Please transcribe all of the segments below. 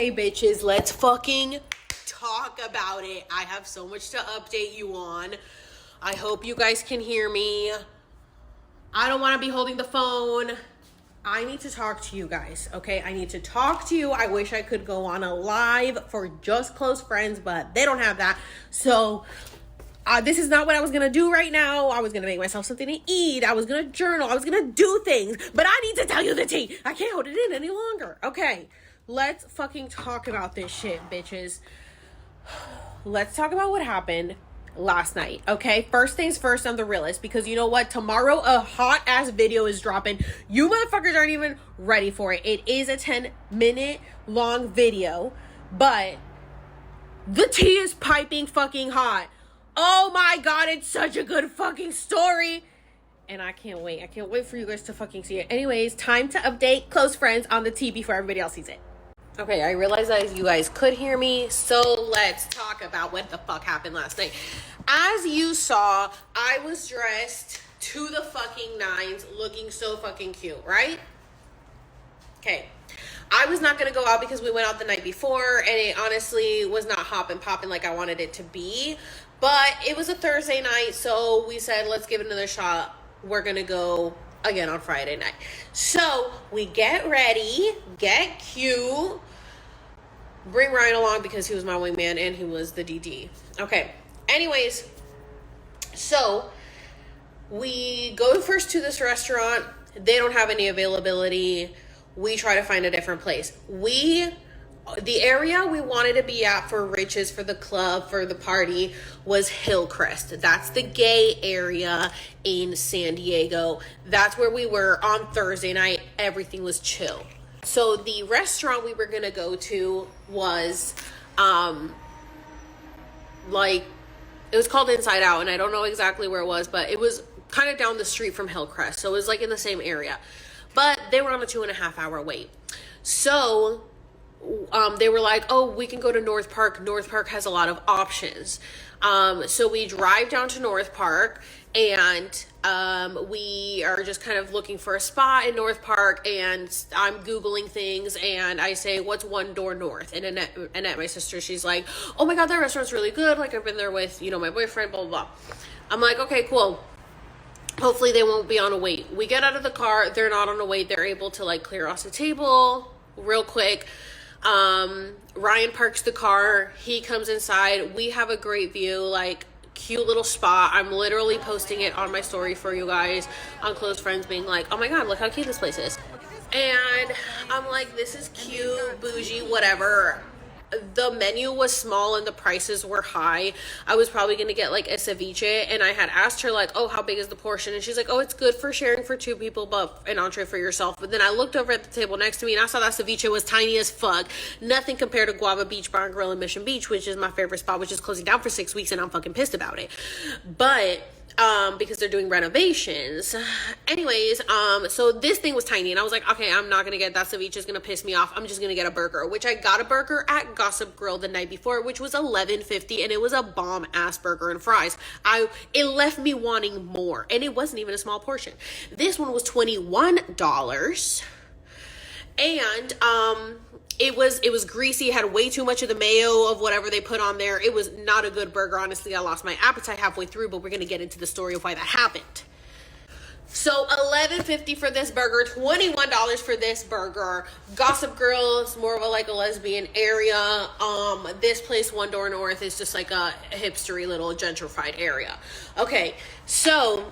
Hey bitches, let's fucking talk about it. I have so much to update you on. I hope you guys can hear me. I don't want to be holding the phone. I need to talk to you guys, okay? I need to talk to you. I wish I could go on a live for just close friends, but they don't have that. So this is not what I was gonna do right now. I was gonna make myself something to eat. I was gonna journal. I was gonna do things, but I need to tell you the tea. I can't hold it in any longer, okay? Let's fucking talk about this shit, bitches. Let's talk about what happened last night, okay? First things first, I'm the realist, because you know what? Tomorrow, a hot-ass video is dropping. You motherfuckers aren't even ready for it. It is a 10-minute long video, but the tea is piping fucking hot. Oh my God, it's such a good fucking story. And I can't wait. I can't wait for you guys to fucking see it. Anyways, time to update close friends on the tea before everybody else sees it. Okay, I realize that you guys could hear me, so let's talk about what the fuck happened last night. As you saw, I was dressed to the fucking nines, looking so fucking cute, right? Okay. I was not going to go out because we went out the night before, and it honestly was not hopping popping like I wanted it to be. But it was a Thursday night, so we said, let's give it another shot. We're going to go again on Friday night. So we get ready, get cute, bring Ryan along because he was my wingman and he was the DD. Okay. Anyways, so we go first to this restaurant. They don't have any availability. We try to find a different place. The area we wanted to be at for Riches, for the club, for the party, was Hillcrest. That's the gay area in San Diego. That's where we were on Thursday night. Everything was chill. So the restaurant we were going to go to was, it was called Inside Out, and I don't know exactly where it was, but it was kind of down the street from Hillcrest. So it was like in the same area. But they were on a 2.5 hour wait. So they were like, oh, we can go to North Park. North Park has a lot of options. So we drive down to North Park, and we are just kind of looking for a spot in North Park, and I'm Googling things, and I say, what's one door north? And Annette, my sister, she's like, oh my God, that restaurant's really good. Like, I've been there with, my boyfriend, blah, blah, blah. I'm like, okay, cool. Hopefully they won't be on a wait. We get out of the car. They're not on a wait. They're able to clear off the table real quick. Ryan parks the car. He comes inside. We have a great view, cute little spot. I'm literally posting it on my story for you guys on close friends, being like, oh my God, look how cute this place is. And I'm like, this is cute, bougie, whatever. The menu was small and the prices were high. I was probably going to get a ceviche, and I had asked her oh, how big is the portion? And she's like, oh, it's good for sharing for 2 people, but an entree for yourself. But then I looked over at the table next to me and I saw that ceviche was tiny as fuck. Nothing compared to Guava Beach Bar and Grill in Mission Beach, which is my favorite spot, which is closing down for 6 weeks, and I'm fucking pissed about it. But because they're doing renovations. Anyways, so this thing was tiny, and I was like, okay, I'm not gonna get that ceviche. Is gonna piss me off. I'm just gonna get a burger, which I got a burger at Gossip Grill the night before, which was $11.50, and it was a bomb ass burger and fries. It left me wanting more, and it wasn't even a small portion. This one was $21, and it was greasy. It had way too much of the mayo of whatever they put on there. It was not a good burger. Honestly, I lost my appetite halfway through, but we're going to get into the story of why that happened. So $11.50 for this burger, $21 for this burger. Gossip Girl is more of a lesbian area. This place, One Door North, is just a hipstery little gentrified area. Okay, so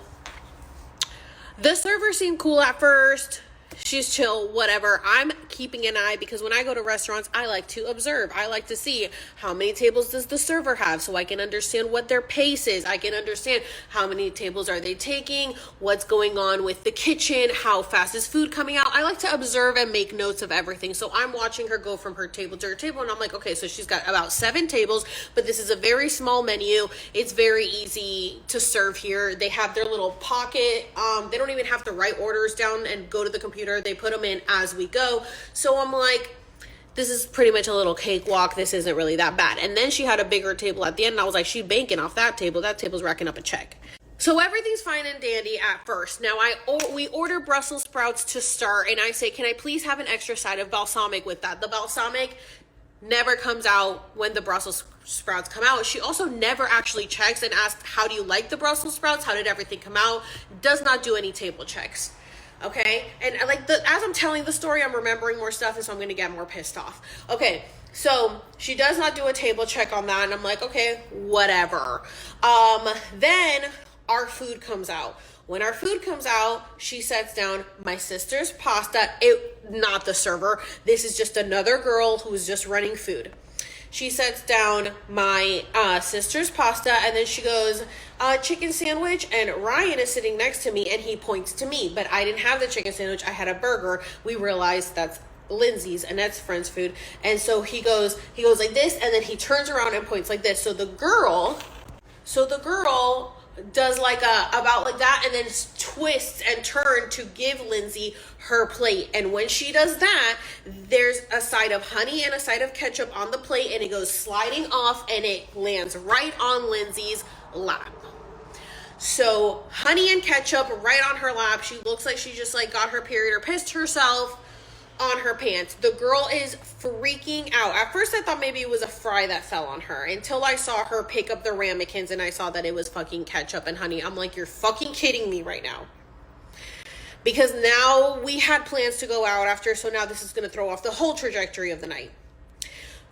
the server seemed cool at first. She's chill, whatever. I'm keeping an eye because when I go to restaurants, I like to observe. I like to see how many tables does the server have so I can understand what their pace is. I can understand how many tables are they taking, what's going on with the kitchen, how fast is food coming out. I like to observe and make notes of everything. So I'm watching her go from her table to her table, and I'm like, okay, so she's got about 7 tables, but this is a very small menu. It's very easy to serve here. They have their little pocket. They don't even have to write orders down and go to the computer. They put them in as we go. So I'm like, this is pretty much a little cakewalk. This isn't really that bad. And then she had a bigger table at the end, and I was like, she's banking off that table. That table's racking up a check. So everything's fine and dandy at first. Now we order Brussels sprouts to start, and I say, can I please have an extra side of balsamic with that? The balsamic never comes out when the Brussels sprouts come out. She also never actually checks and asks, how do you like the Brussels sprouts? How did everything come out? Does not do any table checks. Okay? And like as I'm telling the story, I'm remembering more stuff, and so I'm going to get more pissed off. Okay. So she does not do a table check on that, and I'm like, okay, whatever. Then our food comes out. When our food comes out, she sets down my sister's pasta. Not the server. This is just another girl who's just running food. She sets down my sister's pasta, and then she goes, chicken sandwich. And Ryan is sitting next to me, and he points to me. But I didn't have the chicken sandwich. I had a burger. We realized that's Lindsay's, Annette's friend's food. And so he goes like this, and then he turns around and points like this. So the girl does like about like that, and then twists and turns to give Lindsay her plate. And when she does that, there's a side of honey and a side of ketchup on the plate, and it goes sliding off, and it lands right on Lindsay's lap. So honey and ketchup right on her lap. She looks like she just like got her period or pissed herself on her pants. The girl is freaking out. At first I thought maybe it was a fry that fell on her, until I saw her pick up the ramekins and I saw that it was fucking ketchup and honey. I'm like, you're fucking kidding me right now. Because now we had plans to go out after, so now this is going to throw off the whole trajectory of the night.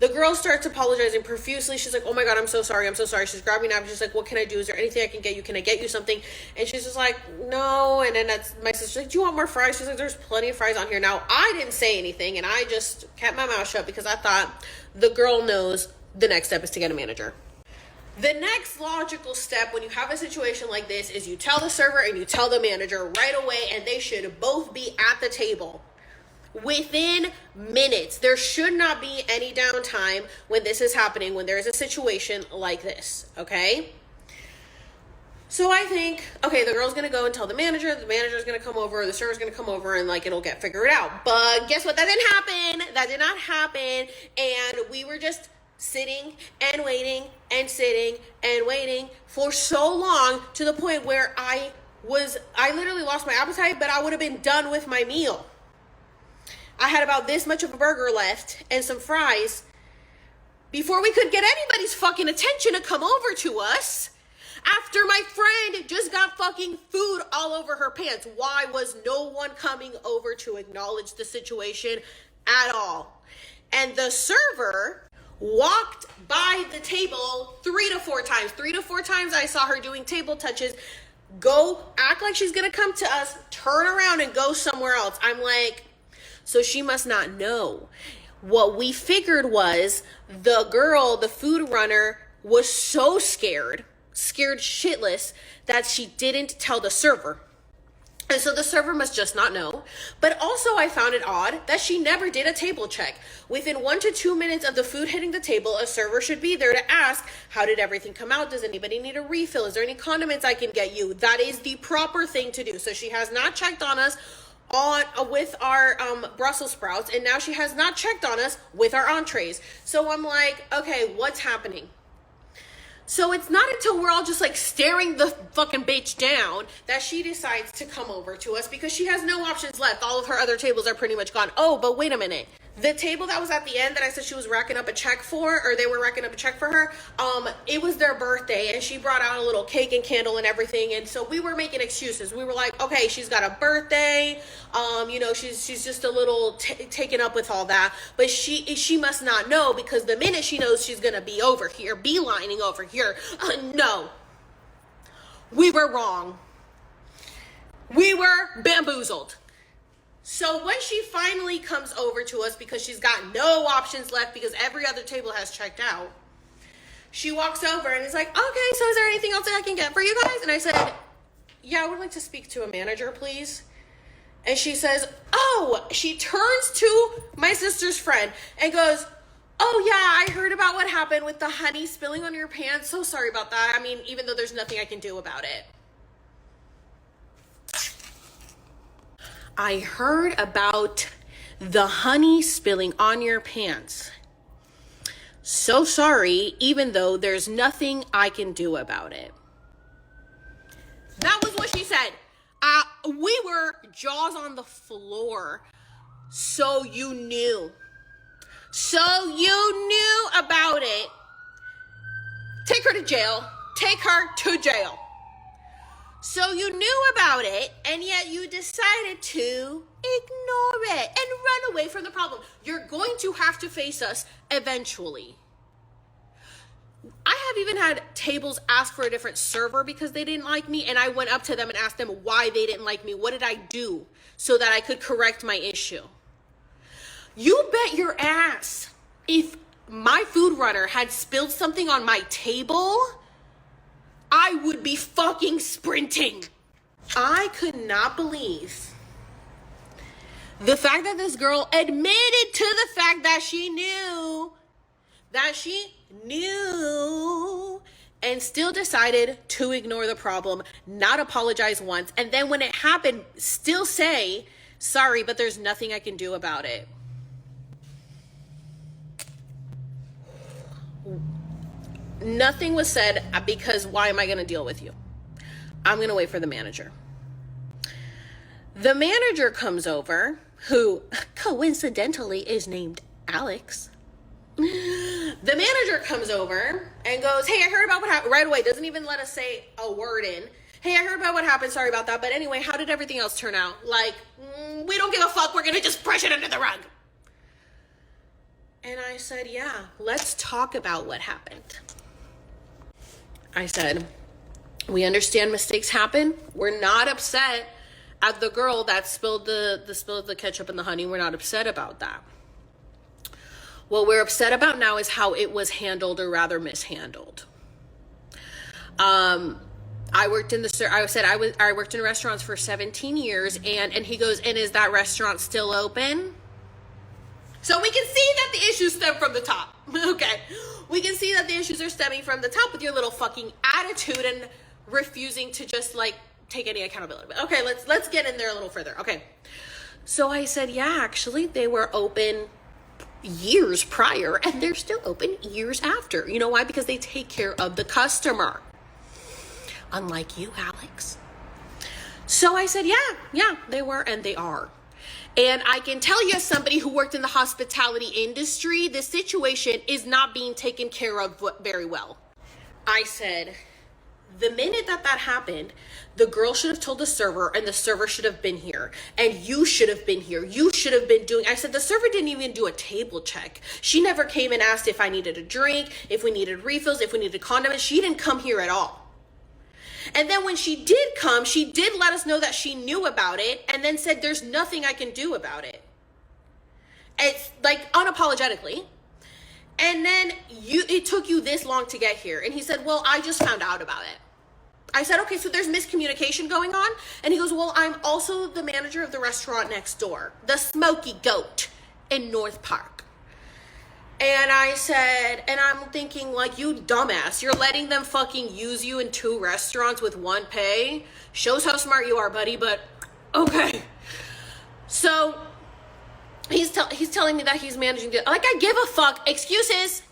The girl starts apologizing profusely. She's like, oh my God, I'm so sorry. She's grabbing napkins. She's like, what can I do? Is there anything I can get you? Can I get you something? And she's just like, no. And then that's my sister's like, do you want more fries? She's like, there's plenty of fries on here. Now, I didn't say anything, and I just kept my mouth shut because I thought the girl knows the next step is to get a manager. The next logical step when you have a situation like this is you tell the server and you tell the manager right away, and they should both be at the table within minutes. There should not be any downtime when this is happening, when there is a situation like this, okay? So I think, okay, the girl's gonna go and tell the manager's gonna come over, the server's gonna come over, and like it'll get figured out. But guess what? That didn't happen. That did not happen. And we were just sitting and waiting and sitting and waiting for so long, to the point where I literally lost my appetite, but I would have been done with my meal. I had about this much of a burger left and some fries before we could get anybody's fucking attention to come over to us, after my friend just got fucking food all over her pants. Why was no one coming over to acknowledge the situation at all? And the server walked by the table 3 to 4 times. 3 to 4 times I saw her doing table touches, go act like she's gonna come to us, turn around and go somewhere else. I'm like, so she must not know. What we figured was the girl, the food runner, was so scared shitless, that she didn't tell the server. And so the server must just not know. But also I found it odd that she never did a table check. Within 1 to 2 minutes of the food hitting the table, a server should be there to ask, how did everything come out? Does anybody need a refill? Is there any condiments I can get you? That is the proper thing to do. So she has not checked on us with our Brussels sprouts, and now she has not checked on us with our entrees. So I'm like, okay, what's happening? So it's not until we're all just like staring the fucking bitch down that she decides to come over to us, because she has no options left. All of her other tables are pretty much gone. Oh, but wait a minute. The table that was at the end that I said she was racking up a check for, or they were racking up a check for her, it was their birthday, and she brought out a little cake and candle and everything. And so we were making excuses. We were like, okay, she's got a birthday, she's just a little taken up with all that, but she must not know, because the minute she knows she's gonna be over here, beelining over here, no, we were wrong. We were bamboozled. So when she finally comes over to us, because she's got no options left because every other table has checked out, she walks over and is like, okay, so is there anything else that I can get for you guys? And I said, yeah, I would like to speak to a manager, please. And she says, oh, she turns to my sister's friend and goes, oh yeah, I heard about what happened with the honey spilling on your pants. So sorry about that. I mean, even though there's nothing I can do about it. I heard about the honey spilling on your pants. So sorry, even though there's nothing I can do about it. That was what she said. We were jaws on the floor. So you knew. So you knew about it. Take her to jail. Take her to jail. So you knew about it, and yet you decided to ignore it and run away from the problem. You're going to have to face us eventually. I have even had tables ask for a different server because they didn't like me, and I went up to them and asked them why they didn't like me. What did I do so that I could correct my issue? You bet your ass if my food runner had spilled something on my table, I would be fucking sprinting. I could not believe the fact that this girl admitted to the fact that she knew and still decided to ignore the problem, not apologize once, and then when it happened, still say, sorry, but there's nothing I can do about it. Nothing was said because why am I going to deal with you? I'm going to wait for the manager. The manager comes over, who coincidentally is named Alex. The manager comes over and goes, hey, I heard about what happened right away. Doesn't even let us say a word in. Hey, I heard about what happened. Sorry about that. But anyway, how did everything else turn out? Like, we don't give a fuck. We're going to just brush it under the rug. And I said, yeah, let's talk about what happened. I said, we understand mistakes happen. We're not upset at the girl that spilled the ketchup and the honey. We're not upset about that. What we're upset about now is how it was handled, or rather mishandled. I worked in restaurants for 17 years, and he goes, and is that restaurant still open? So we can see that the issues stem from the top. Okay. We can see that the issues are stemming from the top with your little fucking attitude and refusing to just like take any accountability. But okay, let's get in there a little further. Okay. So I said, yeah, actually they were open years prior and they're still open years after. You know why? Because they take care of the customer. Unlike you, Alex. So I said, yeah, they were and they are. And I can tell you, as somebody who worked in the hospitality industry, the situation is not being taken care of very well. I said, the minute that happened, the girl should have told the server, and the server should have been here. And you should have been here. You should have been doing, I said, the server didn't even do a table check. She never came and asked if I needed a drink, if we needed refills, if we needed condiments. She didn't come here at all. And then when she did come, she did let us know that she knew about it and then said, there's nothing I can do about it. It's like unapologetically. And then it took you this long to get here. And he said, well, I just found out about it. I said, okay, so there's miscommunication going on. And he goes, well, I'm also the manager of the restaurant next door, the Smoky Goat in North Park. And I said, and I'm thinking, like, you dumbass, you're letting them fucking use you in 2 restaurants with 1 pay. Shows how smart you are, buddy, but okay. So he's telling me that he's managing to, like, I give a fuck. Excuses.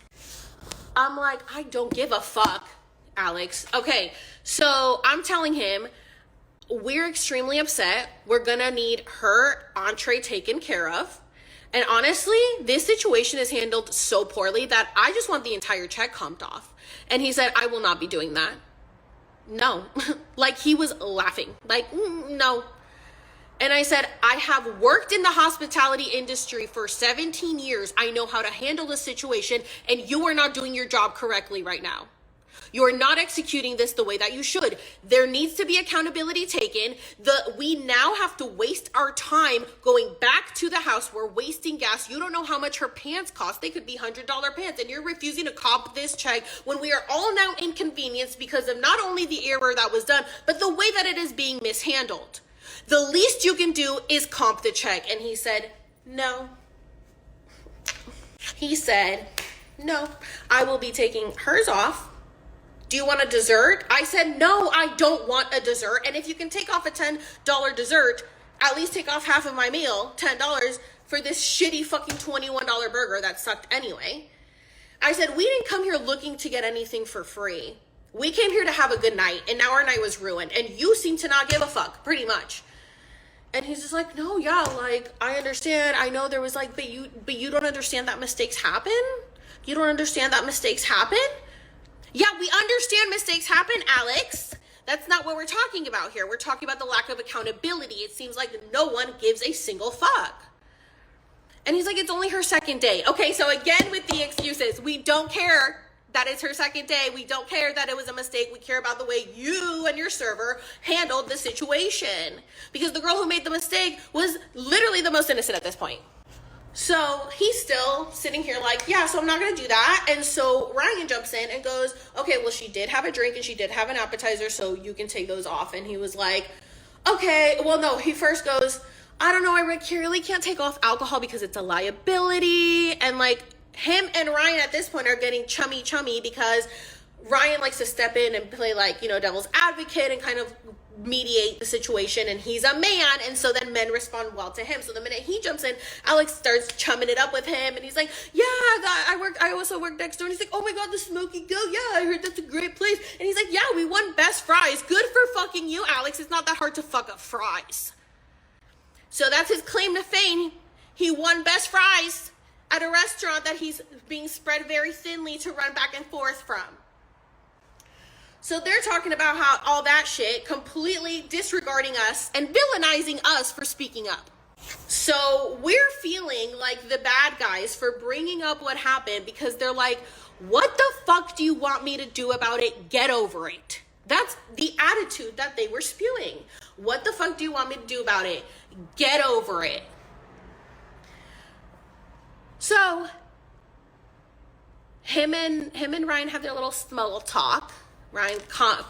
I'm like, I don't give a fuck, Alex. Okay, so I'm telling him, we're extremely upset. We're gonna need her entree taken care of. And honestly, this situation is handled so poorly that I just want the entire check comped off. And he said, I will not be doing that. No. Like, he was laughing. Like, no. And I said, I have worked in the hospitality industry for 17 years. I know how to handle the situation, and you are not doing your job correctly right now. You are not executing this the way that you should. There needs to be accountability taken. We now have to waste our time going back to the house. We're wasting gas. You don't know how much her pants cost. They could be $100 pants, and you're refusing to comp this check when we are all now inconvenienced because of not only the error that was done, but the way that it is being mishandled. The least you can do is comp the check. And he said, no. He said, no, I will be taking hers off. Do you want a dessert? I said, no, I don't want a dessert. And if you can take off a $10 dessert, at least take off half of my meal, $10, for this shitty fucking $21 burger that sucked anyway. I said, we didn't come here looking to get anything for free. We came here to have a good night, and now our night was ruined. And you seem to not give a fuck, pretty much. And he's just like, no, yeah, like, I understand. I know there was like, but you don't understand that mistakes happen? You don't understand that mistakes happen? Yeah, we understand mistakes happen, Alex. That's not what we're talking about here. We're talking about the lack of accountability. It seems like no one gives a single fuck. And he's like, it's only her second day. Okay, so again with the excuses, we don't care that it's her second day. We don't care that it was a mistake. We care about the way you and your server handled the situation. Because the girl who made the mistake was literally the most innocent at this point. So he's still sitting here like, yeah, so I'm not going to do that. And so Ryan jumps in and goes, okay, well, she did have a drink and she did have an appetizer, so you can take those off. And he was like, okay, well, no, he first goes, I don't know, I really can't take off alcohol because it's a liability. And like him and Ryan at this point are getting chummy because Ryan likes to step in and play like, you know, devil's advocate and kind of mediate the situation, and he's a man, and so then men respond well to him. So the minute he jumps in, Alex starts chumming it up with him, and he's like, yeah, I also work next door. And he's like, oh my god, the Smoky Go, yeah, I heard that's a great place. And he's like, yeah, we won best fries. Good for fucking you, Alex. It's not that hard to fuck up fries. So that's his claim to fame. He won best fries at a restaurant that he's being spread very thinly to run back and forth from. So they're talking about how all that shit, completely disregarding us and villainizing us for speaking up. So we're feeling like the bad guys for bringing up what happened because they're like, what the fuck do you want me to do about it? Get over it. That's the attitude that they were spewing. What the fuck do you want me to do about it? Get over it. So him and Ryan have their little small talk. Ryan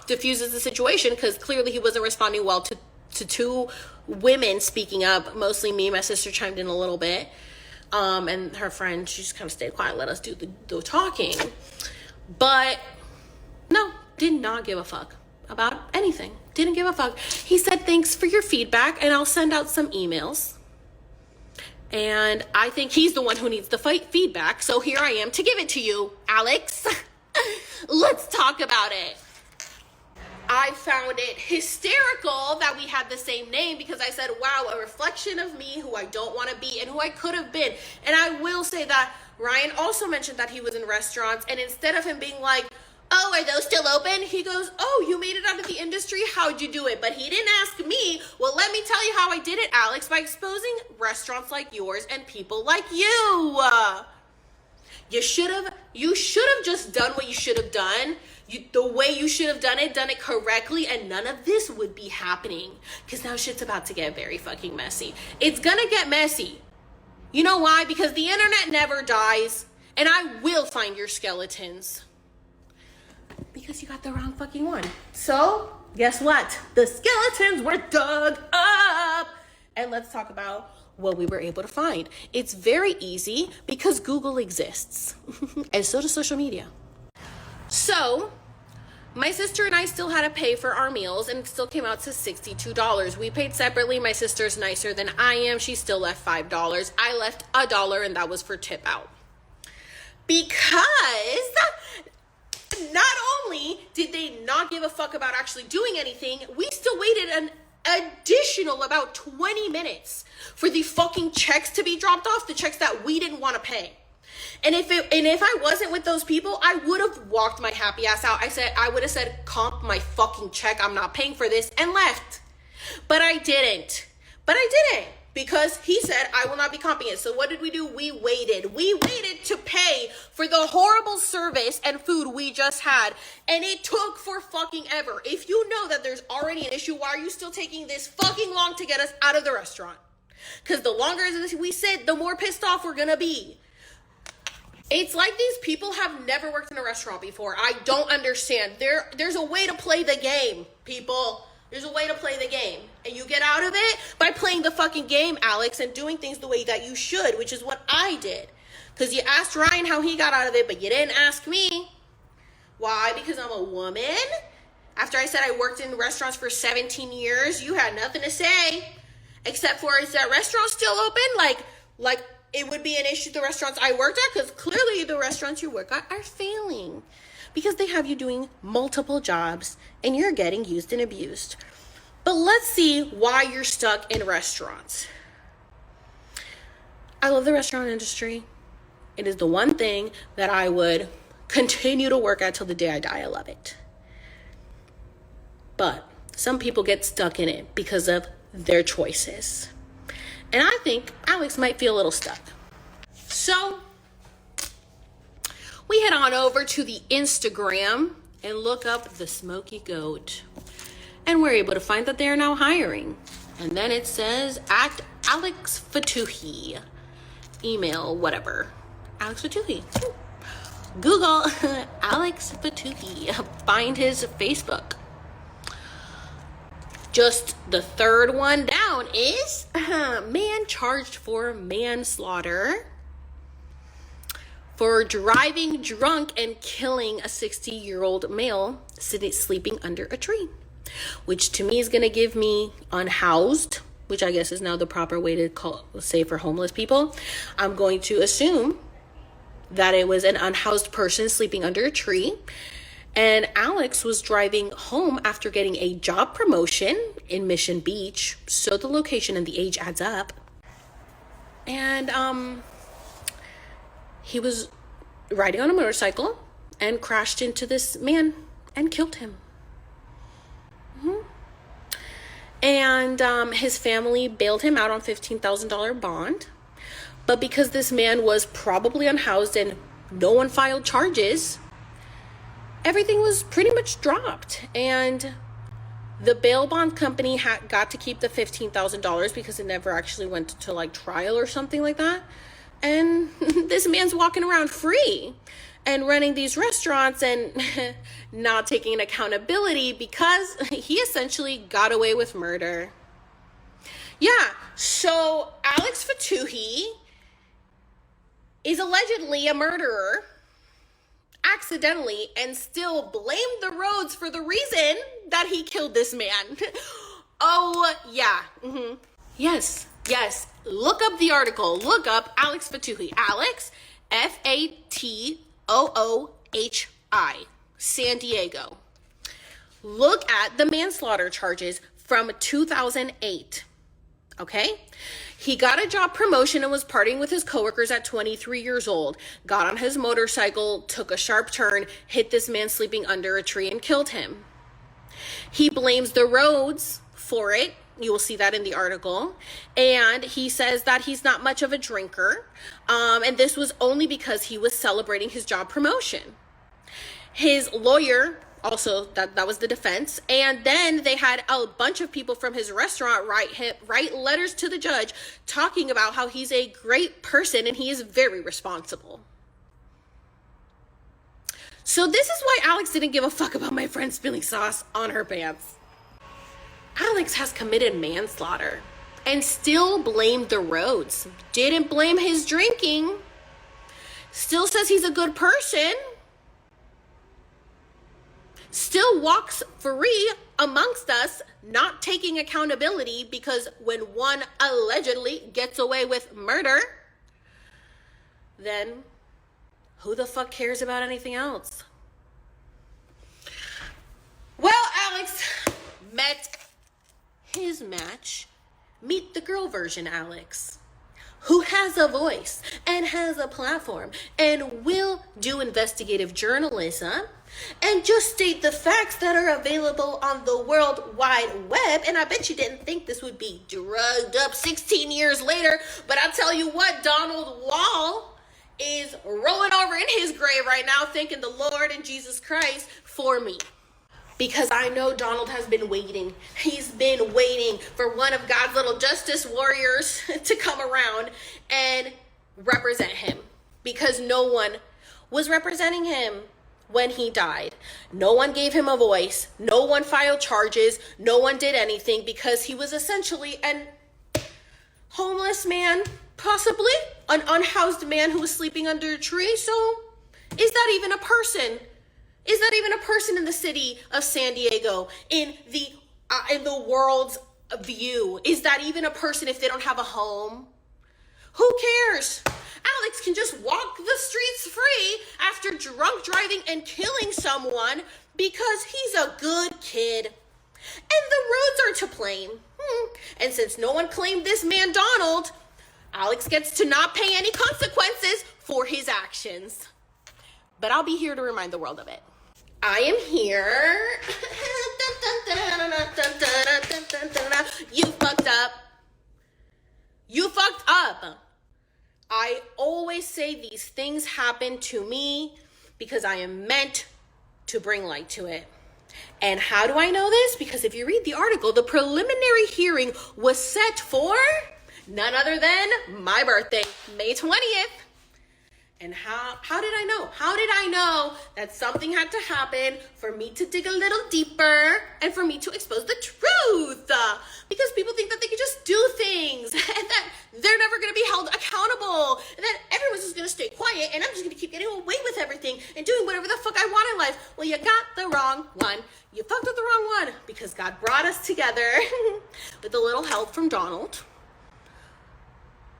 diffuses the situation because clearly he wasn't responding well to two women speaking up, mostly me. My sister chimed in a little bit. And her friend, she just kind of stayed quiet, let us do the talking. But no, did not give a fuck about anything. Didn't give a fuck. He said, thanks for your feedback, and I'll send out some emails. And I think he's the one who needs the feedback, so here I am to give it to you, Alex. Let's talk about it. I found it hysterical that we had the same name because I said, wow, a reflection of me who I don't want to be and who I could have been. And I will say that Ryan also mentioned that he was in restaurants, and instead of him being like, oh, are those still open? He goes, oh, you made it out of the industry? How'd you do it? But he didn't ask me. Well, let me tell you how I did it, Alex, by exposing restaurants like yours and people like you. You should have just done what you should have done. The way you should have done it correctly, and none of this would be happening. Because now shit's about to get very fucking messy. It's gonna get messy. You know why? Because the internet never dies, and I will find your skeletons. Because you got the wrong fucking one. So, guess what? The skeletons were dug up. And let's talk about what we were able to find. It's very easy because Google exists. And so does social media. So, my sister and I still had to pay for our meals, and it still came out to $62. We paid separately. My sister's nicer than I am. She still left $5. I left $1, and that was for tip out. Because not only did they not give a fuck about actually doing anything, we still waited an additional about 20 minutes for the fucking checks to be dropped off, the checks that we didn't want to pay. And if I wasn't with those people, I would have walked my happy ass out. I would have said, comp my fucking check, I'm not paying for this, and left. But I didn't. Because he said, I will not be comping it. So what did we do? We waited to pay for the horrible service and food we just had. And it took for fucking ever. If you know that there's already an issue, why are you still taking this fucking long to get us out of the restaurant? Because the longer we sit, the more pissed off we're gonna be. It's like these people have never worked in a restaurant before. I don't understand. There's a way to play the game, people. There's a way to play the game. And you get out of it by playing the fucking game, Alex, and doing things the way that you should, which is what I did. Because you asked Ryan how he got out of it, but you didn't ask me. Why? Because I'm a woman? After I said I worked in restaurants for 17 years, you had nothing to say. Except for, is that restaurant still open? Like it would be an issue the restaurants I worked at, because clearly the restaurants you work at are failing. Because they have you doing multiple jobs and you're getting used and abused. But let's see why you're stuck in restaurants. I love the restaurant industry. It is the one thing that I would continue to work at till the day I die. I love it. But some people get stuck in it because of their choices. And I think Alex might feel a little stuck. So we head on over to the Instagram and look up the Smoky Goat. And we're able to find that they are now hiring. And then it says at Alex Fatoohi. Email, whatever. Alex Fatoohi. Google Alex Fatoohi. Find his Facebook. Just the third one down is man charged for manslaughter for driving drunk and killing a 60-year-old male sleeping under a tree, which to me is going to give me unhoused, which I guess is now the proper way to say for homeless people. I'm going to assume that it was an unhoused person sleeping under a tree. And Alex was driving home after getting a job promotion in Mission Beach. So the location and the age adds up. And he was riding on a motorcycle and crashed into this man and killed him. And his family bailed him out on $15,000 bond. But because this man was probably unhoused and no one filed charges, everything was pretty much dropped. And the bail bond company got to keep the $15,000 because it never actually went to like trial or something like that. And this man's walking around free and running these restaurants and not taking accountability because he essentially got away with murder. Yeah, so Alex Fatoohi is allegedly a murderer accidentally and still blamed the roads for the reason that he killed this man. Oh, yeah. Yes. Look up the article. Look up Alex Fatoohi. Alex, Fatoohi, San Diego. Look at the manslaughter charges from 2008. Okay? He got a job promotion and was partying with his coworkers at 23 years old. Got on his motorcycle, took a sharp turn, hit this man sleeping under a tree and killed him. He blames the roads for it. You will see that in the article. And he says that he's not much of a drinker. And this was only because he was celebrating his job promotion. His lawyer, also, that was the defense. And then they had a bunch of people from his restaurant write letters to the judge talking about how he's a great person and he is very responsible. So this is why Alex didn't give a fuck about my friend spilling sauce on her pants. Alex has committed manslaughter and still blamed the roads. Didn't blame his drinking. Still says he's a good person. Still walks free amongst us, not taking accountability because when one allegedly gets away with murder, then who the fuck cares about anything else? Well, Alex met his match. Meet the girl version Alex, who has a voice and has a platform and will do investigative journalism and just state the facts that are available on the World Wide Web. And I bet you didn't think this would be drugged up 16 years later, but I'll tell you what, Ronald Wall is rolling over in his grave right now thanking the Lord and Jesus Christ for me. Because I know Donald has been waiting. He's been waiting for one of God's little justice warriors to come around and represent him. Because no one was representing him when he died. No one gave him a voice. No one filed charges. No one did anything because he was essentially an homeless man, possibly an unhoused man who was sleeping under a tree. So is that even a person? Is that even a person in the city of San Diego, in the world's view? Is that even a person if they don't have a home? Who cares? Alex can just walk the streets free after drunk driving and killing someone because he's a good kid. And the roads are to blame. And since no one claimed this man Donald, Alex gets to not pay any consequences for his actions. But I'll be here to remind the world of it. I am here. You fucked up. You fucked up. I always say these things happen to me because I am meant to bring light to it. And how do I know this? Because if you read the article, the preliminary hearing was set for none other than my birthday, May 20th. And how did I know? How did I know that something had to happen for me to dig a little deeper and for me to expose the truth? Because people think that they can just do things and that they're never going to be held accountable and that everyone's just going to stay quiet and I'm just going to keep getting away with everything and doing whatever the fuck I want in life. Well, you got the wrong one. You fucked with the wrong one because God brought us together with a little help from Donald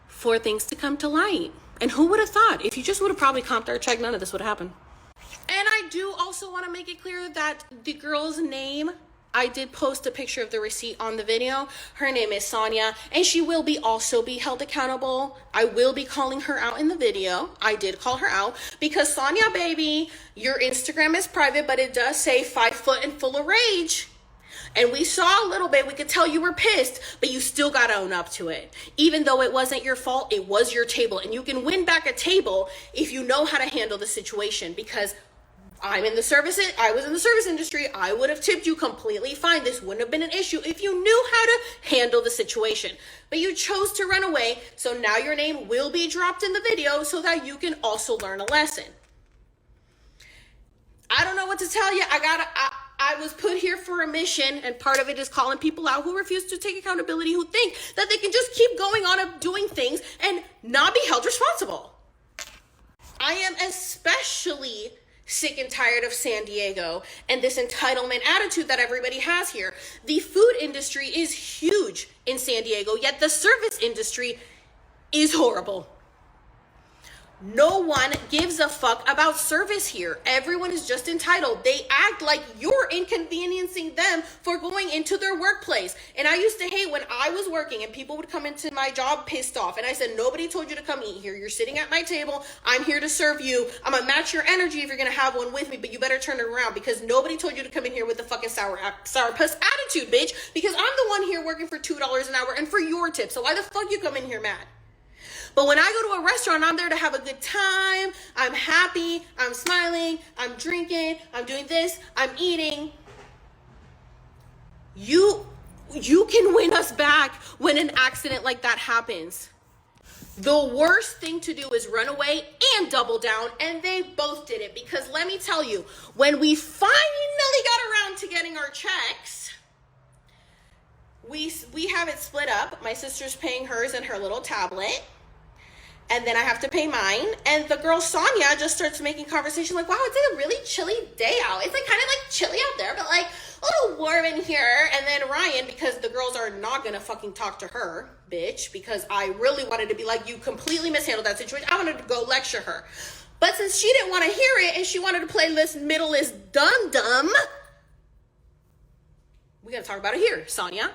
for things to come to light. And who would have thought? If you just would have probably comped our check, none of this would have happened. And I do also want to make it clear that the girl's name, I did post a picture of the receipt on the video. Her name is Sonia, and she will also be held accountable. I will be calling her out in the video. I did call her out because Sonia, baby, your Instagram is private, but it does say 5 foot and full of rage. And we saw a little bit, we could tell you were pissed, but you still got to own up to it. Even though it wasn't your fault, it was your table. And you can win back a table if you know how to handle the situation. Because I was in the service industry, I would have tipped you completely fine. This wouldn't have been an issue if you knew how to handle the situation. But you chose to run away, so now your name will be dropped in the video so that you can also learn a lesson. I don't know what to tell you. I was put here for a mission, and part of it is calling people out who refuse to take accountability, who think that they can just keep going on and doing things and not be held responsible. I am especially sick and tired of San Diego and this entitlement attitude that everybody has here. The food industry is huge in San Diego, yet the service industry is horrible. No one gives a fuck about service here. Everyone is just entitled. They act like you're inconveniencing them for going into their workplace. And I used to hate when I was working and people would come into my job pissed off. And I said, nobody told you to come eat here. You're sitting at my table. I'm here to serve you. I'm going to match your energy if you're going to have one with me, but you better turn it around because nobody told you to come in here with a fucking sourpuss attitude, bitch. Because I'm the one here working for $2 an hour and for your tip. So why the fuck you come in here mad? But when I go to a restaurant, I'm there to have a good time. I'm happy. I'm smiling. I'm drinking. I'm doing this. I'm eating. You can win us back when an accident like that happens. The worst thing to do is run away and double down, and they both did it. Because let me tell you, when we finally got around to getting our checks, we have it split up. My sister's paying hers and her little tablet. And then I have to pay mine. And the girl, Sonia, just starts making conversation like, wow, it's like a really chilly day out. It's like kind of like chilly out there, but like a little warm in here. And then Ryan, because the girls are not going to fucking talk to her, bitch, because I really wanted to be like, you completely mishandled that situation. I wanted to go lecture her. But since she didn't want to hear it and she wanted to play this middle is dum-dum, we got to talk about it here, Sonia.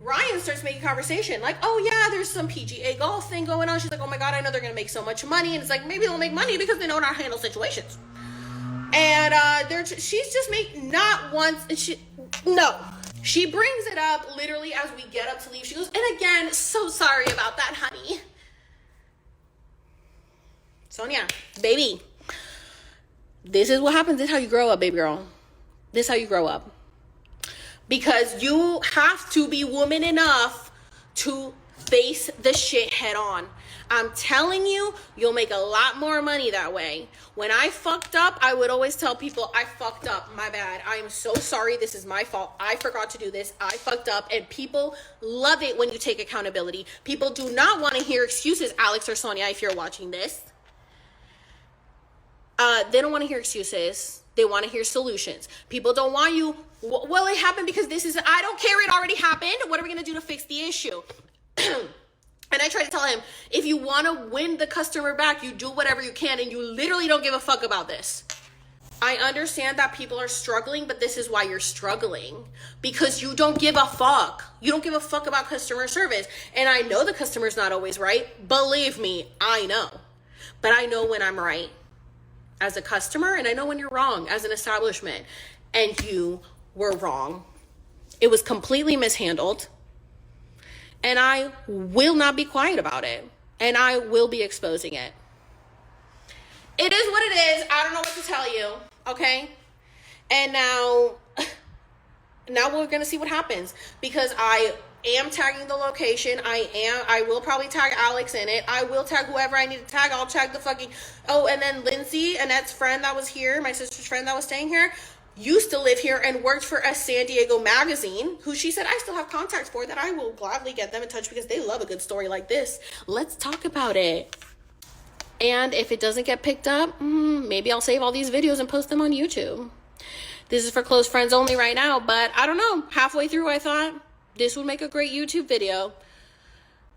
Ryan starts making conversation like, oh yeah, there's some PGA golf thing going on. She's like, oh my God, I know they're going to make so much money. And it's like, maybe they'll make money because they know how to handle situations. And she's just not once. She brings it up literally as we get up to leave. She goes, and again, so sorry about that, honey. Sonia, baby, this is what happens. This is how you grow up, baby girl. This is how you grow up. Because you have to be woman enough to face the shit head on. I'm telling you, you'll make a lot more money that way. When I fucked up, I would always tell people, I fucked up, my bad. I am so sorry, this is my fault. I forgot to do this, I fucked up. And people love it when you take accountability. People do not want to hear excuses, Alex or Sonia, if you're watching this. They don't want to hear excuses. They want to hear solutions. People don't want you, well, it happened because this is, I don't care, it already happened. What are we going to do to fix the issue? And I try to tell him, if you want to win the customer back, you do whatever you can, and you literally don't give a fuck about this. I understand that people are struggling, but this is why you're struggling. Because you don't give a fuck. You don't give a fuck about customer service. And I know the customer's not always right. Believe me, I know. But I know when I'm right as a customer, and I know when you're wrong as an establishment. And you were wrong. It was completely mishandled. And I will not be quiet about it. And I will be exposing it. It is what it is. I don't know what to tell you. Okay? And now we're going to see what happens. Because I am tagging the location. I will probably tag Alex in it. I will tag whoever I need to tag. I'll tag the fucking... Oh, and then Lindsay, Annette's friend that was here, my sister's friend that was staying here, used to live here and worked for a San Diego magazine, who she said I still have contacts for, that I will gladly get them in touch because they love a good story like this. Let's talk about it. And if it doesn't get picked up, maybe I'll save all these videos and post them on YouTube. This is for close friends only right now, but I don't know. Halfway through, I thought this would make a great YouTube video.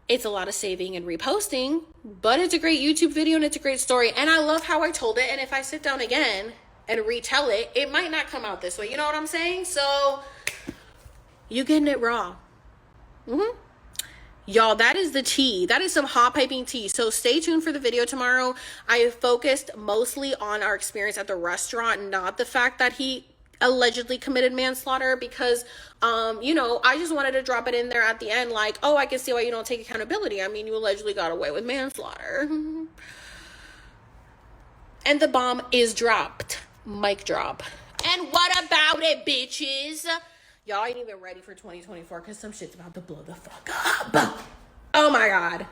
It's a lot of saving and reposting, but it's a great YouTube video and it's a great story. And I love how I told it. And if I sit down again and retell it, it might not come out this way. You know what I'm saying? So you getting it raw. Y'all, that is the tea. That is some hot piping tea. So stay tuned for the video tomorrow. I focused mostly on our experience at the restaurant, not the fact that he allegedly committed manslaughter, because I just wanted to drop it in there at the end, like, oh, I can see why you don't take accountability. I mean, you allegedly got away with manslaughter. And the bomb is dropped. Mic drop. And what about it, bitches? Y'all ain't even ready for 2024 because some shit's about to blow the fuck up. Oh my God.